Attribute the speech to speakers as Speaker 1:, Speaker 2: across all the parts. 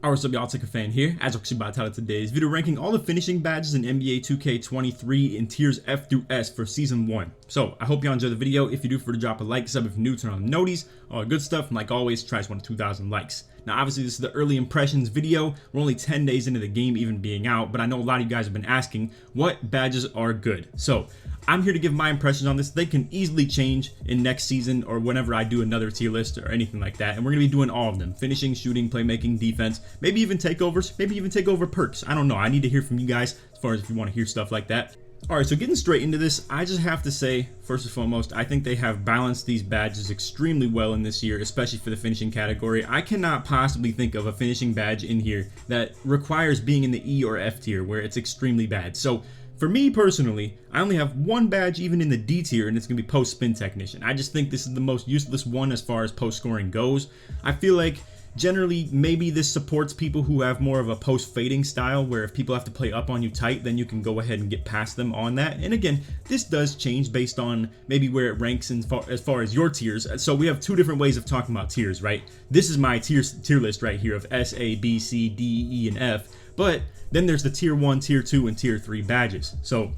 Speaker 1: What's up, y'all? LakerFan here. As you by title today's video, ranking all the finishing badges in NBA 2K23 in tiers F through S for season 1. So I hope y'all enjoy the video. If you do, drop a like, sub if you're new, turn on the noties, all good stuff. And like always, try to 2,000 likes. Now, obviously, this is the early impressions video. We're only 10 days into the game even being out, but I know a lot of you guys have been asking what badges are good. So I'm here to give my impressions on this. They can easily change in next season or whenever I do another tier list or anything like that. And we're going to be doing all of them: finishing, shooting, playmaking, defense, maybe even takeovers, maybe even takeover perks. I don't know. I need to hear from you guys as far as if you want to hear stuff like that. Alright, so getting straight into this, I just have to say, first and foremost, I think they have balanced these badges extremely well in this year, especially for the finishing category. I cannot possibly think of a finishing badge in here that requires being in the E or F tier, where it's extremely bad. So for me personally, I only have one badge even in the D tier, and it's going to be Postpin Technician. I just think this is the most useless one as far as post scoring goes. I feel like generally, maybe this supports people who have more of a post-fading style, where if people have to play up on you tight, then you can go ahead and get past them on that. And again, this does change based on maybe where it ranks as far as your tiers. So we have two different ways of talking about tiers, right? This is my tier list right here of S, A, B, C, D, E, and F. But then there's the tier 1, tier 2, and tier 3 badges. So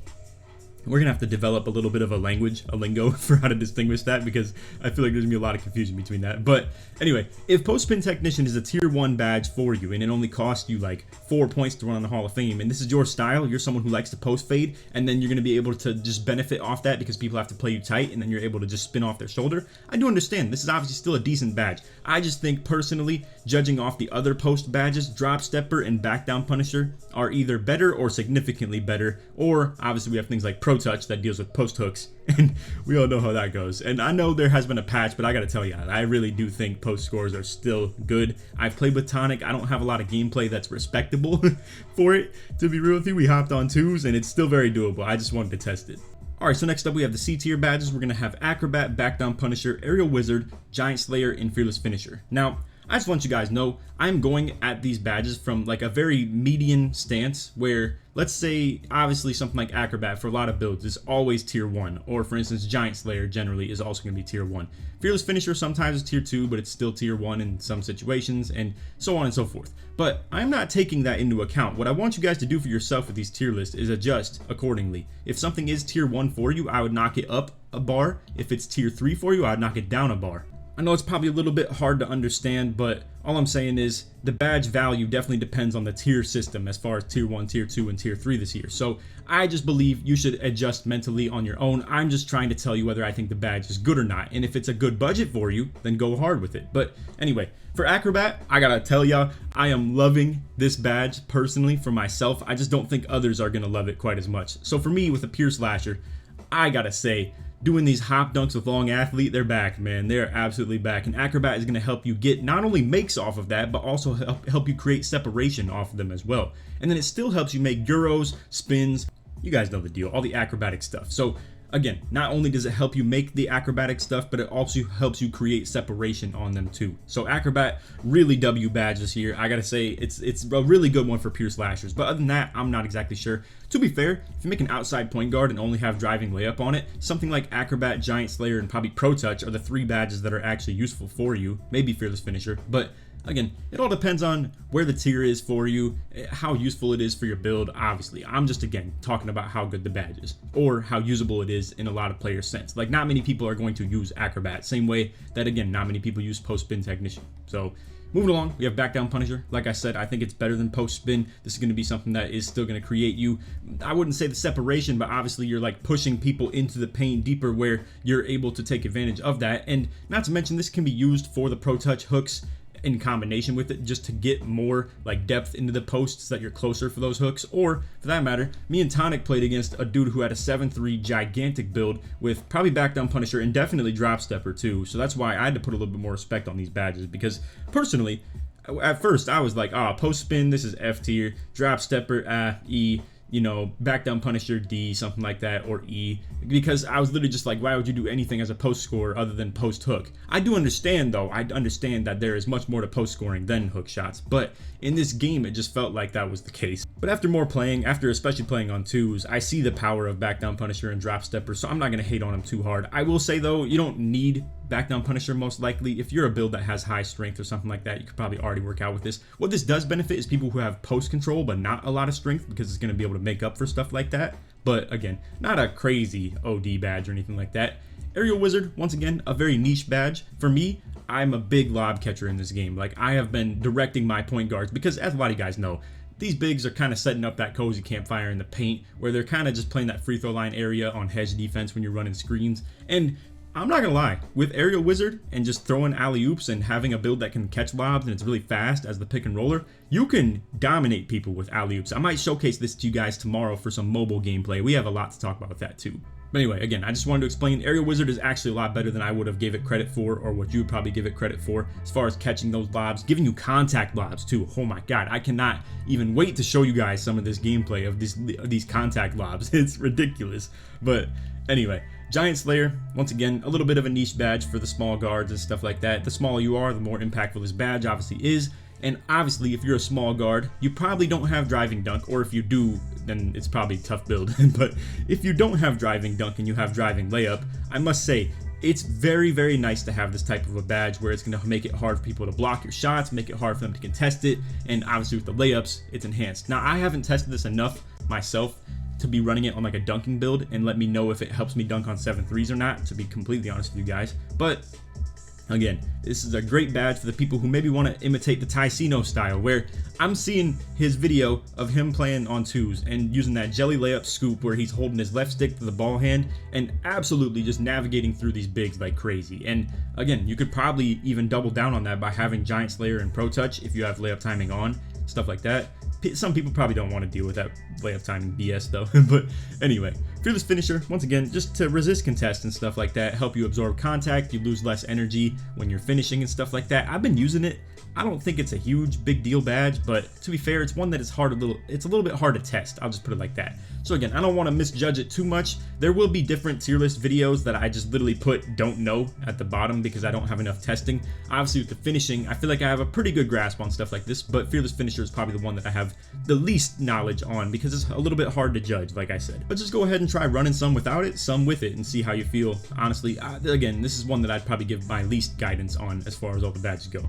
Speaker 1: we're gonna have to develop a little bit of a lingo for how to distinguish that, because I feel like there's gonna be a lot of confusion between that. But anyway, if Postpin Technician is a tier 1 badge for you and it only costs you like 4 points to run on the Hall of Fame, and this is your style, you're someone who likes to post fade, and then you're gonna be able to just benefit off that because people have to play you tight, and then you're able to just spin off their shoulder. I do understand this is obviously still a decent badge. I just think personally, judging off the other post badges, dropstepper and backdown punisher are either better or significantly better, or obviously we have things like Pro Touch that deals with post hooks, and we all know how that goes. And I know there has been a patch, but I gotta tell you, I really do think post scores are still good. I've played with Tonic. I don't have a lot of backplay that's respectable for it, to be real with you. We hopped on 2s and it's still very doable. I just wanted to test it. Alright, so next up we have the C tier badges. We're gonna have Acrobat, Backdown Punisher, Aerial Wizard, Giant Slayer, and Fearless Finisher. Now, I just want you guys to know, I'm going at these badges from like a very median stance, where let's say obviously something like Acrobat for a lot of builds is always tier 1, or for instance Giant Slayer generally is also going to be tier 1. Fearless Finisher sometimes is tier 2, but it's still tier 1 in some situations, and so on and so forth. But I'm not taking that into account. What I want you guys to do for yourself with these tier lists is adjust accordingly. If something is tier 1 for you, I would knock it up a bar. If it's tier 3 for you, I'd knock it down a bar. I know it's probably a little bit hard to understand, but all I'm saying is the badge value definitely depends on the tier system as far as tier 1, tier 2, and tier 3 this year. So I just believe you should adjust mentally on your own. I'm just trying to tell you whether I think the badge is good or not. And if it's a good budget for you, then go hard with it. But anyway, for Acrobat, I gotta tell y'all, I am loving this badge personally for myself. I just don't think others are gonna love it quite as much. So for me, with a pure slasher, I gotta say, doing these hop dunks with long athlete, they're back, man. They're absolutely back. And Acrobat is going to help you get not only makes off of that, but also help you create separation off of them as well. And then it still helps you make gyros, spins. You guys know the deal, all the acrobatic stuff. So again, not only does it help you make the acrobatic stuff, but it also helps you create separation on them too. So Acrobat, really W badge this year. I gotta say, it's a really good one for pure slashers. But other than that, I'm not exactly sure. To be fair, if you make an outside point guard and only have driving layup on it, something like Acrobat, Giant Slayer, and probably Pro Touch are the 3 badges that are actually useful for you. Maybe Fearless Finisher, but again, it all depends on where the tier is for you, how useful it is for your build. Obviously, I'm just again talking about how good the badge is, or how usable it is in a lot of players' sense. Like, not many people are going to use Acrobat, same way that again not many people use Postpin Technician. So moving along, we have Backdown Punisher. Like I said, I think it's better than Postpin. This is going to be something that is still going to create you, I wouldn't say the separation, but obviously you're like pushing people into the paint deeper, where you're able to take advantage of that. And not to mention, this can be used for the Pro Touch hooks in combination with it, just to get more like depth into the posts so that you're closer for those hooks. Or for that matter, me and Tonic played against a dude who had a 7-3 gigantic build with probably Backdown Punisher and definitely dropstepper too. So that's why I had to put a little bit more respect on these badges, because personally at first I was like, Postpin, this is F tier, dropstepper, E, you know, back down Punisher D, something like that, or E, because I was literally just like, why would you do anything as a post scorer other than post hook? I do understand though, I understand that there is much more to post scoring than hook shots, but in this game it just felt like that was the case. But after more playing, after especially playing on twos, I see the power of back down Punisher and drop stepper, so I'm not going to hate on him too hard. I will say though, you don't need back down Punisher most likely. If you're a build that has high strength or something like that, you could probably already work out with this. What this does benefit is people who have post control but not a lot of strength, because it's going to be able to make up for stuff like that. But again, not a crazy OD badge or anything like that. Aerial Wizard, once again, a very niche badge. For me, I'm a big lob catcher in this game. Like, I have been directing my point guards, because as a lot of you guys know, these bigs are kind of setting up that cozy campfire in the paint, where they're kind of just playing that free throw line area on hedge defense when you're running screens. And I'm not gonna lie, with Aerial Wizard and just throwing alley-oops and having a build that can catch lobs and it's really fast as the pick and roller, you can dominate people with alley-oops. I might showcase this to you guys tomorrow for some mobile gameplay. We have a lot to talk about with that too. But anyway, again, I just wanted to explain Aerial Wizard is actually a lot better than I would have gave it credit for, or what you would probably give it credit for, as far as catching those lobs, giving you contact lobs too. Oh my god, I cannot even wait to show you guys some of this gameplay of these contact lobs. It's ridiculous. But anyway, Giant Slayer, once again, a little bit of a niche badge for the small guards and stuff like that. The smaller you are, the more impactful this badge obviously is. And obviously, if you're a small guard, you probably don't have driving dunk, or if you do, then it's probably a tough build. But if you don't have driving dunk and you have driving layup, I must say, it's very, very nice to have this type of a badge where it's going to make it hard for people to block your shots, make it hard for them to contest it, and obviously with the layups, it's enhanced. Now, I haven't tested this enough myself to be running it on like a dunking build and let me know if it helps me dunk on 7-3s or not, to be completely honest with you guys. But again, this is a great badge for the people who maybe want to imitate the Ticino style, where I'm seeing his video of him playing on twos and using that jelly layup scoop where he's holding his left stick to the ball hand and absolutely just navigating through these bigs like crazy. And again, you could probably even double down on that by having Giant Slayer and Pro Touch if you have layup timing on, stuff like that. Some people probably don't want to deal with that layup timing BS though. But anyway, Fearless Finisher, once again, just to resist contest and stuff like that, help you absorb contact, you lose less energy when you're finishing and stuff like that. I've been using it. I don't think it's a huge big deal badge, but to be fair, it's one that is it's a little bit hard to test. I'll just put it like that. So again, I don't want to misjudge it too much. There will be different tier list videos that I just literally put don't know at the bottom because I don't have enough testing. Obviously with the finishing, I feel like I have a pretty good grasp on stuff like this, but Fearless Finisher is probably the one that I have the least knowledge on because it's a little bit hard to judge, like I said. But just go ahead and try running some without it, some with it, and see how you feel. Honestly, again, this is one that I'd probably give my least guidance on as far as all the badges go.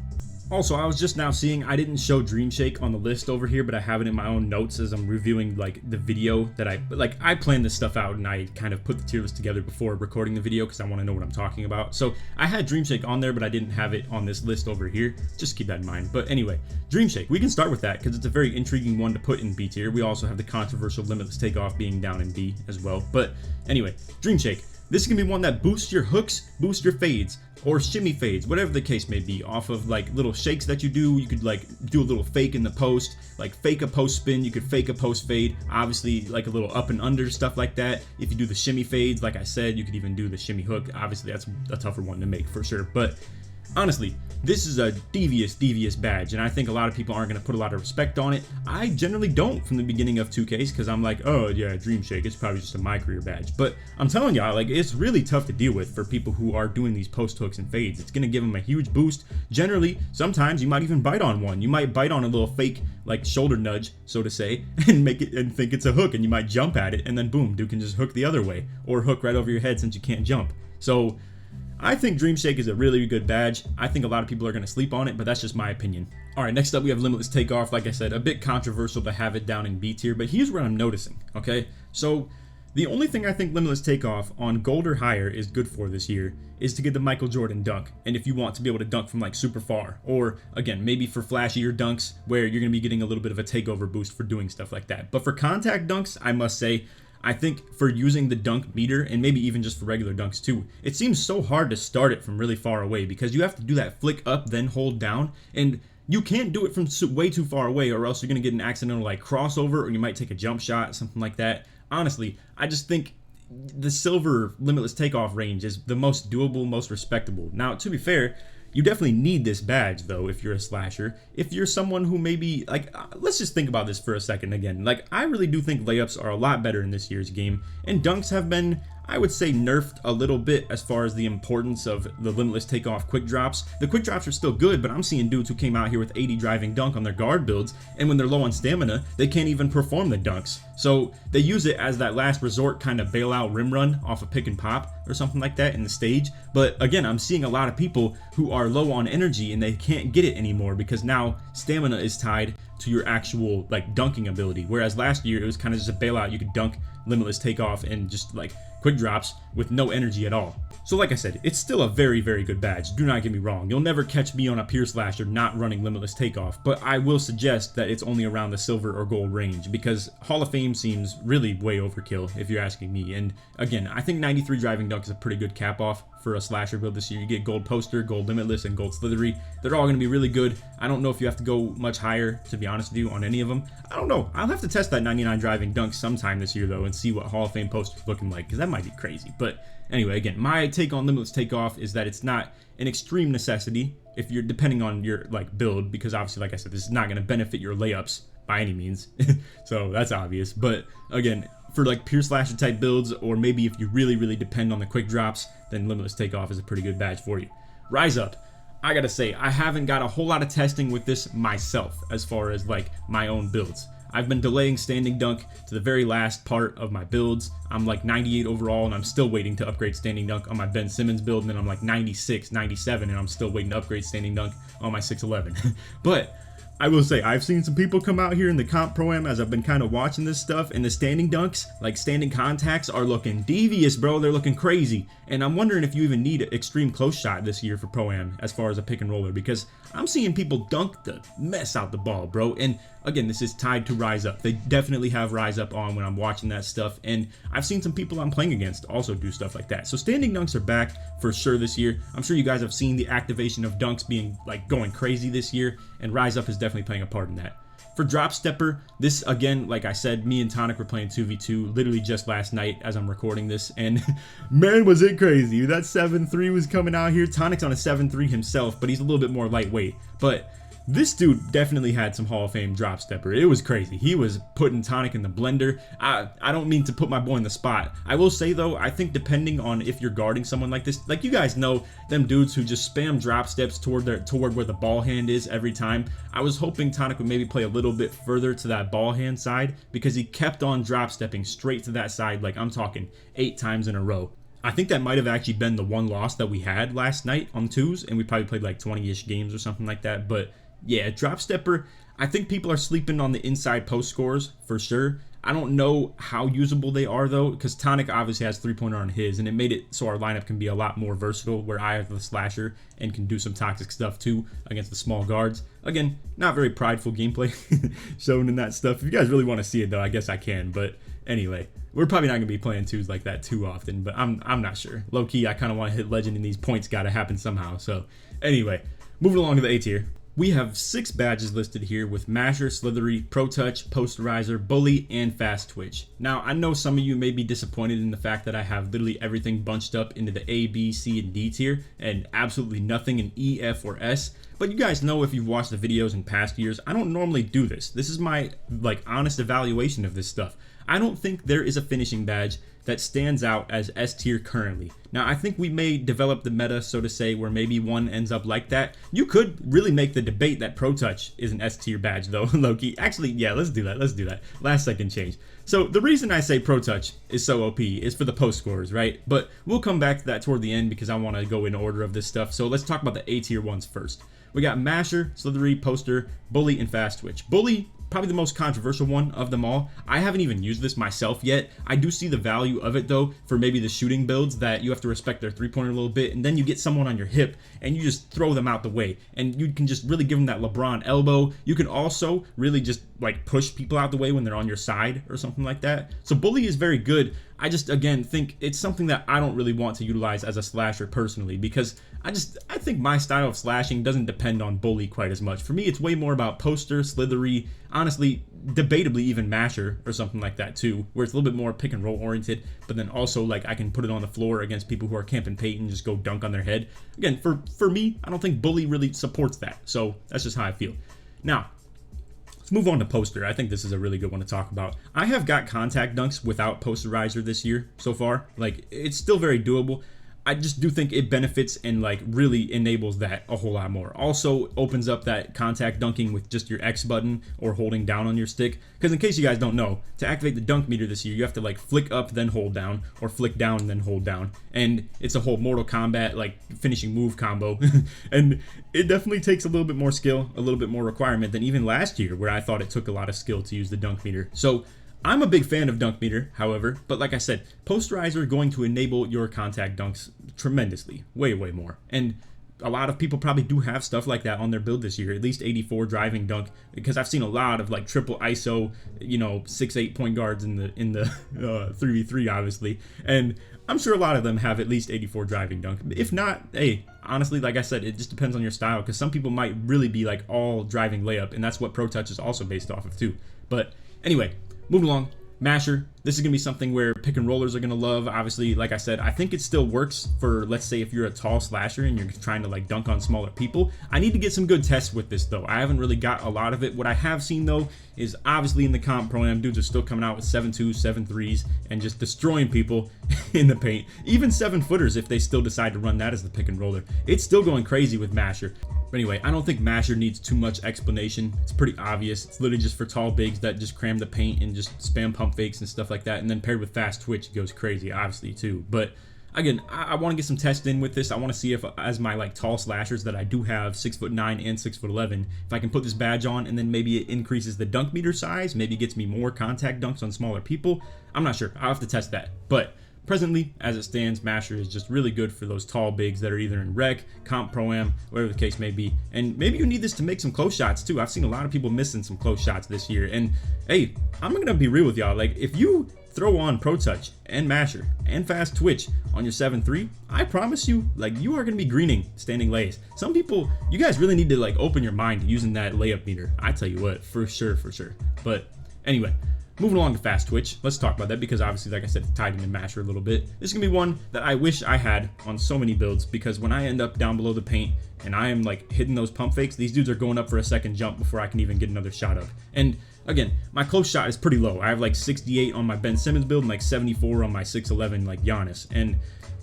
Speaker 1: Also, I was just now seeing, I didn't show Dream Shake on the list over here, but I have it in my own notes as I'm reviewing like the video that I planned this stuff out and I kind of put the tier list together before recording the video because I want to know what I'm talking about. So I had Dream Shake on there, but I didn't have it on this list over here. Just keep that in mind. But anyway, Dream Shake, we can start with that because it's a very intriguing one to put in B tier. We also have the controversial Limitless Take Off being down in B as well. But anyway, Dream Shake. This is going to be one that boosts your hooks, boosts your fades, or shimmy fades, whatever the case may be, off of like little shakes that you do. You could like do a little fake in the post, like fake a post spin, you could fake a post fade, obviously like a little up and under, stuff like that. If you do the shimmy fades, like I said, you could even do the shimmy hook. Obviously that's a tougher one to make for sure, but honestly, this is a devious badge, and I think a lot of people aren't going to put a lot of respect on it. I generally don't from the beginning of 2Ks because I'm like, oh yeah, Dream Shake, it's probably just a my career badge. But I'm telling y'all, like, it's really tough to deal with for people who are doing these post hooks and fades. It's going to give them a huge boost. Generally, sometimes you might even bite on one. You might bite on a little fake, like, shoulder nudge, so to say, and make it and think it's a hook, and you might jump at it, and then boom, dude can just hook the other way, or hook right over your head since you can't jump. So I think Dream Shake is a really good badge. I think a lot of people are going to sleep on it, but that's just my opinion. Alright, next up we have Limitless Take Off. Like I said, a bit controversial to have it down in B tier, but here's what I'm noticing, okay? So, the only thing I think Limitless Take Off on gold or higher is good for this year is to get the Michael Jordan dunk, and if you want to be able to dunk from like super far, or again, maybe for flashier dunks where you're going to be getting a little bit of a takeover boost for doing stuff like that. But for contact dunks, I must say, I think for using the dunk meter, and maybe even just for regular dunks too, it seems so hard to start it from really far away because you have to do that flick up, then hold down, and you can't do it from way too far away or else you're going to get an accidental like crossover, or you might take a jump shot, something like that. Honestly, I just think the silver Limitless Takeoff range is the most doable, most respectable. Now, to be fair, You definitely need this badge though if you're a slasher. If you're someone who maybe, like, let's just think about this for a second again. Like, I really do think layups are a lot better in this year's game, and dunks have been, I would say, nerfed a little bit as far as the importance of the Limitless Take Off quick drops. The quick drops are still good, but I'm seeing dudes who came out here with 80 driving dunk on their guard builds, and when they're low on stamina, they can't even perform the dunks. So they use it as that last resort kind of bailout rim run off a pick and pop or something like that in the stage. But again, I'm seeing a lot of people who are low on energy and they can't get it anymore because now stamina is tied to your actual like dunking ability. Whereas last year it was kind of just a bailout. You could dunk Limitless Take Off and just like quick drops with no energy at all. So like I said, it's still a very, very good badge. Do not get me wrong. You'll never catch me on a pure slasher not running Limitless Take Off, but I will suggest that it's only around the silver or gold range because Hall of Fame seems really way overkill if you're asking me. And again, I think 93 driving dunk is a pretty good cap off for a slasher build this year. You get gold poster, gold limitless, and gold slithery. They're all going to be really good. I don't know if you have to go much higher, to be honest with you, on any of them. I don't know. I'll have to test that 99 driving dunk sometime this year though and see what Hall of Fame poster's looking like, because that might be crazy. But anyway, again, my take on Limitless Take Off is that it's not an extreme necessity if you're depending on your like build, because obviously, like I said, this is not going to benefit your layups by any means. So that's obvious. But again, for like pure slasher type builds, or maybe if you really, really depend on the quick drops, then Limitless Take Off is a pretty good badge for you. Rise Up. I gotta say, I haven't got a whole lot of testing with this myself as far as like my own builds. I've been delaying standing dunk to the very last part of my builds. I'm like 98 overall and I'm still waiting to upgrade standing dunk on my Ben Simmons build, and then I'm like 96, 97 and I'm still waiting to upgrade standing dunk on my 6'11". But I will say, I've seen some people come out here in the comp pro-am as I've been kind of watching this stuff, and the standing dunks, like standing contacts, are looking devious, bro. They're looking crazy. And I'm wondering if you even need an extreme close shot this year for pro-am as far as a pick and roller, because I'm seeing people dunk the mess out the ball, bro. And again, this is tied to Rise Up. They definitely have Rise Up on when I'm watching that stuff, and I've seen some people I'm playing against also do stuff like that. So standing dunks are back for sure this year. I'm sure you guys have seen the activation of dunks being like going crazy this year, and Rise Up is definitely playing a part in that. For dropstepper, this again, like I said, me and Tonic were playing 2v2 literally just last night as I'm recording this, and man, was it crazy. That 7-3 was coming out here. Tonic's on a 7-3 himself, but he's a little bit more lightweight. But this dude definitely had some Hall of Fame dropstepper. It was crazy. He was putting Tonic in the blender. I don't mean to put my boy in the spot. I will say though, I think depending on if you're guarding someone like this, like you guys know, them dudes who just spam drop steps toward where the ball hand is every time. I was hoping Tonic would maybe play a little bit further to that ball hand side, because he kept on drop stepping straight to that side, like I'm talking 8 times in a row. I think that might have actually been the one loss that we had last night on twos, and we probably played like 20-ish games or something like that. But yeah, dropstepper, I think people are sleeping on the inside post scores for sure. I don't know how usable they are though, because Tonic obviously has 3-pointer on his, and it made it so our lineup can be a lot more versatile, where I have the slasher and can do some toxic stuff too against the small guards. Again, not very prideful gameplay shown in that stuff. If you guys really want to see it though, I guess I can. But anyway, we're probably not gonna be playing twos like that too often, but I'm not sure. Low key, I kind of want to hit legend, and these points gotta happen somehow. So anyway, moving along to the A tier. We have 6 badges listed here with Masher, Slithery, Pro Touch, Posterizer, Bully, and Fast Twitch. Now, I know some of you may be disappointed in the fact that I have literally everything bunched up into the A, B, C, and D tier, and absolutely nothing in E, F, or S. But you guys know, if you've watched the videos in past years, I don't normally do this. This is my like honest evaluation of this stuff. I don't think there is a finishing badge that stands out as S tier currently. Now, I think we may develop the meta, so to say, where maybe one ends up like that. You could really make the debate that Pro Touch is an S tier badge though, Loki. Actually, yeah, let's do that. Last second change. So the reason I say Pro Touch is so OP is for the post scores, right? But we'll come back to that toward the end because I want to go in order of this stuff. So let's talk about the A tier ones first. We got Masher, Slithery, Poster, Bully, and Fast Twitch. Bully, probably the most controversial one of them all. I haven't even used this myself yet. I do see the value of it though, for maybe the shooting builds that you have to respect their 3-pointer a little bit, and then you get someone on your hip and you just throw them out the way, and you can just really give them that LeBron elbow. You can also really just like push people out the way when they're on your side or something like that. So Bully is very good. I just, again, think it's something that I don't really want to utilize as a slasher personally, because I think my style of slashing doesn't depend on Bully quite as much. For me, it's way more about Poster, Slithery, honestly, debatably even masher or something like that too, where it's a little bit more pick and roll oriented, but then also like I can put it on the floor against people who are camping paint and just go dunk on their head. Again, for me, I don't think bully really supports that, so that's just how I feel. Now let's move on to poster. I think this is a really good one to talk about. I have got contact dunks without posterizer this year so far. Like, it's still very doable. I just do think it benefits and like really enables that a whole lot more. Also opens up that contact dunking with just your X button or holding down on your stick. Because in case you guys don't know, to activate the dunk meter this year, you have to like flick up then hold down, or flick down then hold down. And it's a whole Mortal Kombat like finishing move combo. And it definitely takes a little bit more skill, a little bit more requirement than even last year, where I thought it took a lot of skill to use the dunk meter. So I'm a big fan of dunk meter, however, but like I said, posterizer going to enable your contact dunks tremendously, way more. And a lot of people probably do have stuff like that on their build this year, at least 84 driving dunk, because I've seen a lot of like triple ISO, 6'8" point guards in the 3v3 obviously, and I'm sure a lot of them have at least 84 driving dunk. If not, hey, honestly, like I said, it just depends on your style, because some people might really be like all driving layup, and that's what Pro Touch is also based off of too. But anyway, moving along, masher. This is going to be something where pick and rollers are going to love. Obviously, like I said, I think it still works for, let's say, if you're a tall slasher and you're trying to like dunk on smaller people. I need to get some good tests with this though. I haven't really got a lot of it. What I have seen though is obviously in the comp pro-am, dudes are still coming out with 7.2s, 7.3s and just destroying people in the paint. Even 7-footers, if they still decide to run that as the pick and roller. It's still going crazy with masher. But anyway, I don't think masher needs too much explanation. It's pretty obvious. It's literally just for tall bigs that just cram the paint and just spam pump fakes and stuff like that. And then paired with fast twitch, it goes crazy, obviously, too. But again, I want to get some tests in with this. I want to see if, as my like tall slashers that I do have, 6'9" and 6'11", if I can put this badge on and then maybe it increases the dunk meter size, maybe gets me more contact dunks on smaller people. I'm not sure. I'll have to test that. But presently, as it stands, masher is just really good for those tall bigs that are either in rec, comp, pro-am, whatever the case may be. And maybe you need this to make some close shots too. I've seen a lot of people missing some close shots this year. And hey, I'm gonna be real with y'all. Like, if you throw on Pro Touch and masher and fast twitch on your 7.3, I promise you, like, you are gonna be greening standing lays. Some people, you guys really need to like open your mind to using that layup meter. I tell you what, for sure. But anyway, moving along to fast twitch, let's talk about that, because obviously, like I said, it's tied into masher a little bit. This is gonna be one that I wish I had on so many builds, because when I end up down below the paint and I am like hitting those pump fakes, these dudes are going up for a second jump before I can even get another shot up. And again, my close shot is pretty low. I have like 68 on my Ben Simmons build and like 74 on my 6'11" like Giannis. And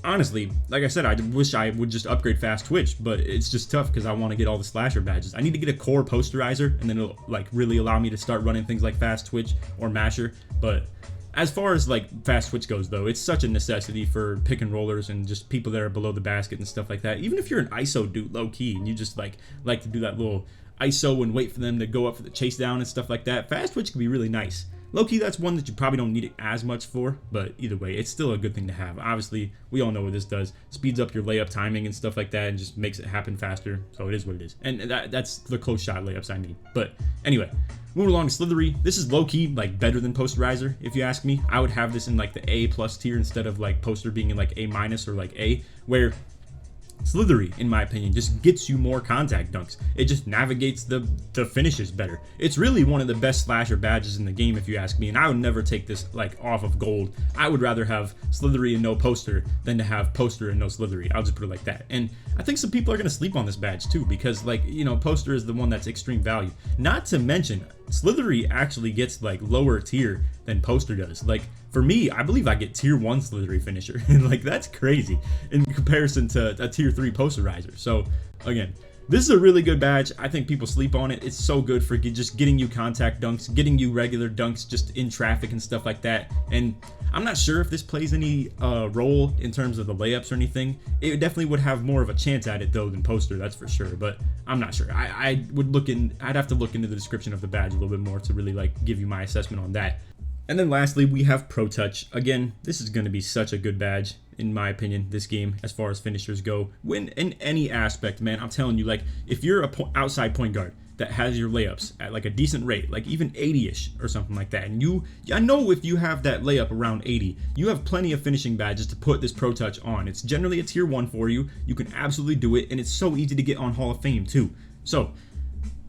Speaker 1: honestly, like I said, I wish I would just upgrade fast twitch, but it's just tough because I want to get all the slasher badges. I need to get a core posterizer, and then it'll like really allow me to start running things like fast twitch or masher. But as far as like fast twitch goes though, it's such a necessity for pick and rollers and just people that are below the basket and stuff like that. Even if you're an ISO dude low key and you just like to do that little ISO and wait for them to go up for the chase down and stuff like that, fast twitch can be really nice. Low-key, that's one that you probably don't need it as much for, but either way, it's still a good thing to have. Obviously, we all know what this does. Speeds up your layup timing and stuff like that and just makes it happen faster, so it is what it is. And that's the close shot layups I need. But anyway, moving along to slithery. This is low-key, like, better than posterizer, if you ask me. I would have this in, like, the A+ tier instead of, like, poster being in, like, A- or, like, A, where slithery, in my opinion, just gets you more contact dunks. It just navigates the finishes better. It's really one of the best slasher badges in the game, if you ask me, and I would never take this like off of gold. I would rather have slithery and no poster than to have poster and no slithery. I'll just put it like that. And I think some people are gonna sleep on this badge too, because like, poster is the one that's extreme value. Not to mention, slithery actually gets like lower tier than poster does. Like, for me, I believe I get tier 1 slithery finisher, and like, that's crazy in comparison to a tier 3 posterizer. So again, this is a really good badge. I think people sleep on it. It's so good for just getting you contact dunks, getting you regular dunks just in traffic and stuff like that. And I'm not sure if this plays any role in terms of the layups or anything. It definitely would have more of a chance at it though than poster, that's for sure. But I'm not sure. I'd have to look into the description of the badge a little bit more to really like give you my assessment on that. And then lastly, we have Pro Touch. Again, this is going to be such a good badge, in my opinion, this game, as far as finishers go. Win in any aspect, man. I'm telling you, like, if you're a outside point guard that has your layups at like a decent rate, like even 80-ish or something like that, and I know if you have that layup around 80, you have plenty of finishing badges to put this Pro Touch on. It's generally a tier 1 for you. You can absolutely do it, and it's so easy to get on Hall of Fame too. So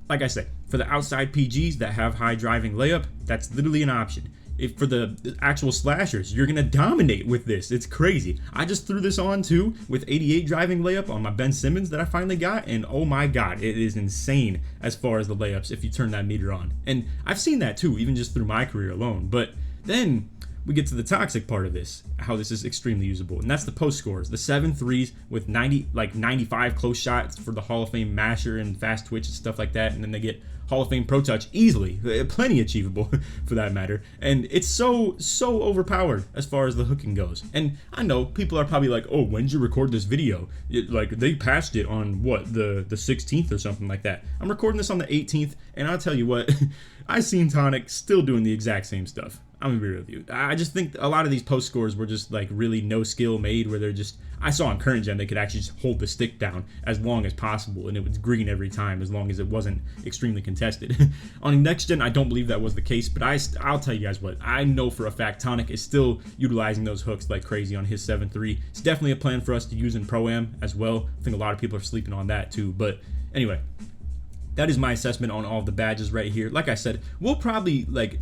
Speaker 1: like I said, for the outside PGs that have high driving layup, that's literally an option. If for the actual slashers, you're gonna dominate with this. It's crazy. I just threw this on too with 88 driving layup on my Ben Simmons that I finally got, and oh my god, it is insane as far as the layups if you turn that meter on. And I've seen that too, even just through my career alone. But then we get to the toxic part of this, how this is extremely usable, and that's the post scores. The 7 threes with 95 close shots for the Hall of Fame masher and fast twitch and stuff like that, and then they get Hall of Fame Pro Touch easily, plenty achievable for that matter. And it's so overpowered as far as the hooking goes. And I know people are probably like, oh, when did you record this video? Like they patched it on what, the 16th or something like that. I'm recording this on the 18th, and I'll tell you what, I seen Tonic still doing the exact same stuff. I'm gonna be real with you. I just think a lot of these post scores were just like really no skill made, where they're just, I saw on current gen they could actually just hold the stick down as long as possible and it was green every time as long as it wasn't extremely contested. On next gen I don't believe that was the case, but I'll tell you guys what, I know for a fact Tonic is still utilizing those hooks like crazy on his 7-3. It's definitely a plan for us to use in Pro-Am as well. I think a lot of people are sleeping on that too, but anyway, that is my assessment on all the badges right here. Like I said, we'll probably like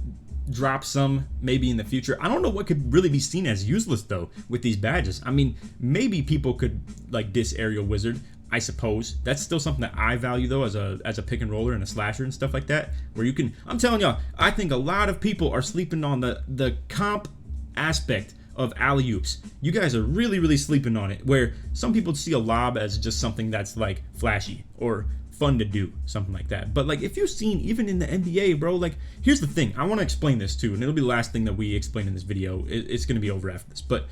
Speaker 1: drop some maybe in the future. I don't know what could really be seen as useless though with these badges. I mean, maybe people could like diss Aerial Wizard, I suppose. That's still something that I value though as a pick and roller and a slasher and stuff like that, where you can, I'm telling y'all, I think a lot of people are sleeping on the comp aspect of alley-oops. You guys are really sleeping on it, where some people see a lob as just something that's like flashy or fun to do, something like that. But like if you've seen even in the NBA, bro, like here's the thing, I want to explain this too, and it'll be the last thing that we explain in this video. It's going to be over after this, but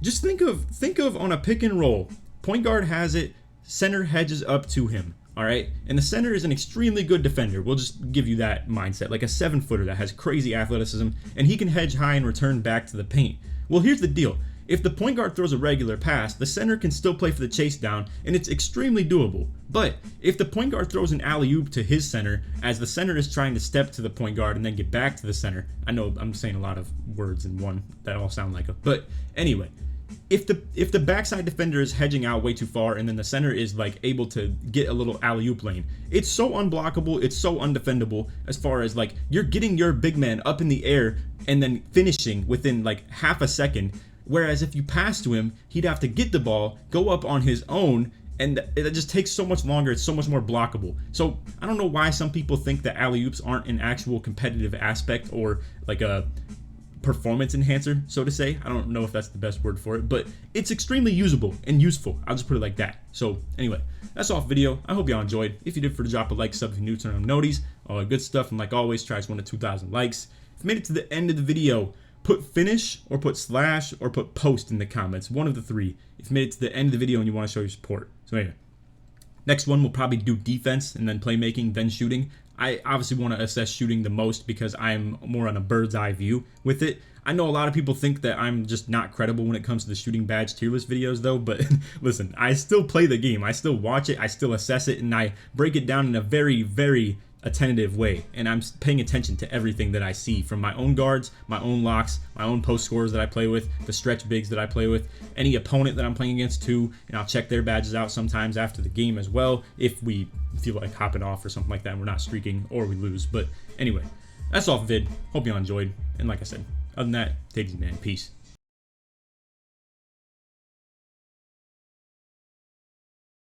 Speaker 1: just think of on a pick and roll, point guard has it, center hedges up to him, all right, and the center is an extremely good defender. We'll just give you that mindset, like a 7-footer that has crazy athleticism, and he can hedge high and return back to the paint. Well, here's the deal. If the point guard throws a regular pass, the center can still play for the chase down, and it's extremely doable. But if the point guard throws an alley-oop to his center, as the center is trying to step to the point guard and then get back to the center, I know I'm saying a lot of words in one that all sound like but anyway, if the backside defender is hedging out way too far and then the center is like able to get a little alley-oop lane, it's so unblockable, it's so undefendable, as far as like you're getting your big man up in the air and then finishing within like half a second. Whereas if you pass to him, he'd have to get the ball, go up on his own, and it just takes so much longer. It's so much more blockable. So I don't know why some people think that alley-oops aren't an actual competitive aspect or like a performance enhancer, so to say. I don't know if that's the best word for it, but it's extremely usable and useful. I'll just put it like that. So anyway, that's all for the video. I hope y'all enjoyed. If you did, drop a like, sub if you're new, turn on noties, all that good stuff. And like always, try to 1 to 2,000 likes. If you made it to the end of the video, put finish or put slash or put post in the comments. One of the three. If you made it to the end of the video and you want to show your support. So anyway, next one we'll probably do defense and then playmaking, then shooting. I obviously want to assess shooting the most because I'm more on a bird's eye view with it. I know a lot of people think that I'm just not credible when it comes to the shooting badge tier list videos though, but listen, I still play the game. I still watch it, I still assess it, and I break it down in a very attentive way, and I'm paying attention to everything that I see from my own guards, my own locks, my own post scores that I play with, the stretch bigs that I play with, any opponent that I'm playing against too, and I'll check their badges out sometimes after the game as well if we feel like hopping off or something like that and we're not streaking or we lose. But anyway, that's all for vid. Hope y'all enjoyed, and like I said, other than that, take it easy, man. Peace.